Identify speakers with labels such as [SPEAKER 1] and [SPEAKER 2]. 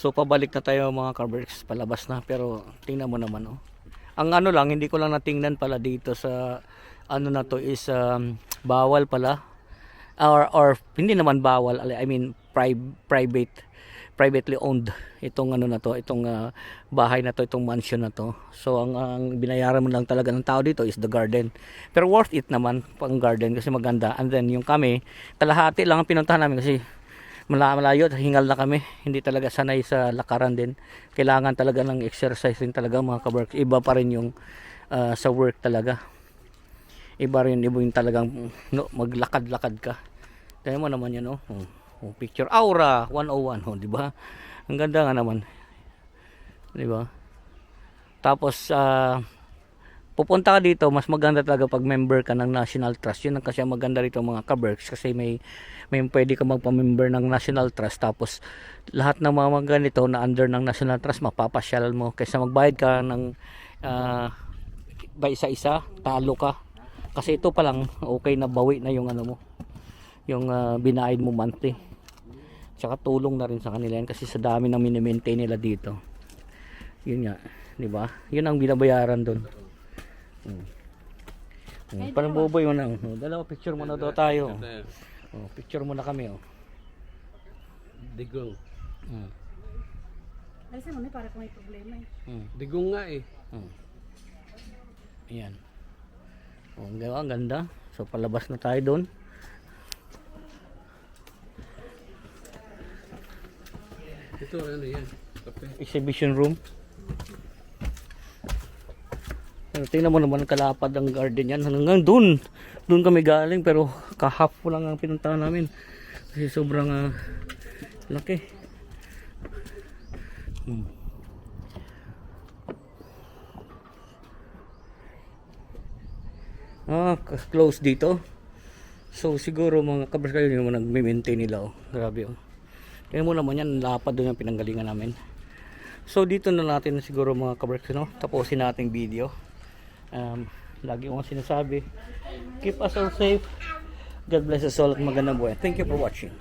[SPEAKER 1] So pabalik na tayo mga kabricks, palabas na, pero tingnan mo naman oh. Ang ano lang, hindi ko lang natingnan pala dito sa ano na to is bawal pala or hindi naman bawal, I mean privately owned itong ano na to, itong bahay na to, itong mansion na to. So ang binayaran mo lang talaga ng tao dito is the garden. Pero worth it naman pang garden kasi maganda. And then yung kami, kalahati lang ang pinuntahan namin kasi malayo, hingal na kami, hindi talaga sanay sa lakaran din, kailangan talaga ng exercise din talaga mga kawork. Iba pa rin yung sa work talaga, iba yung talagang no, maglakad-lakad ka. Tayo mo naman yan picture Aura 101 di ba? Ang ganda nga naman, di ba? Tapos pupunta ka dito, mas maganda talaga pag member ka ng National Trust. Yun ang kasi maganda rito mga ka-Berks, kasi may pwede ka magpa-member ng National Trust, tapos lahat ng mga ganito na under ng National Trust mapapasyal mo, kaysa magbayad ka ng ba isa-isa, talo ka. Kasi ito pa lang okay na, bawi na yung ano mo, yung binayad mo monthly. Tsaka tulong na rin sa kanila yan kasi sa dami ng mini-maintain nila dito. Yun nga, di ba? Yun ang binabayaran doon. Parang boboy mo na. Dalawa picture muna daw tayo. Picture muna kami.
[SPEAKER 2] Digong.
[SPEAKER 3] Ay, mo para kung may problema eh.
[SPEAKER 2] Digong nga eh.
[SPEAKER 1] Ayan. Ang ganda. So palabas na tayo doon.
[SPEAKER 2] Ito ano yan? Kape.
[SPEAKER 1] Exhibition room. Tingnan mo naman, kalapad ang garden yan. Hanggang doon kami galing, pero kahap po lang ang pinuntahan namin kasi sobrang laki. Close dito. So siguro mga kabers kayo yung nag-maintain nila grabe kaya mo naman yan, lapad doon yung pinanggalingan namin. So dito na natin siguro mga kabers, tapusin nating video. Lagi ko sinasabi, keep us all safe, God bless us all at magandang buhay. Thank you for watching.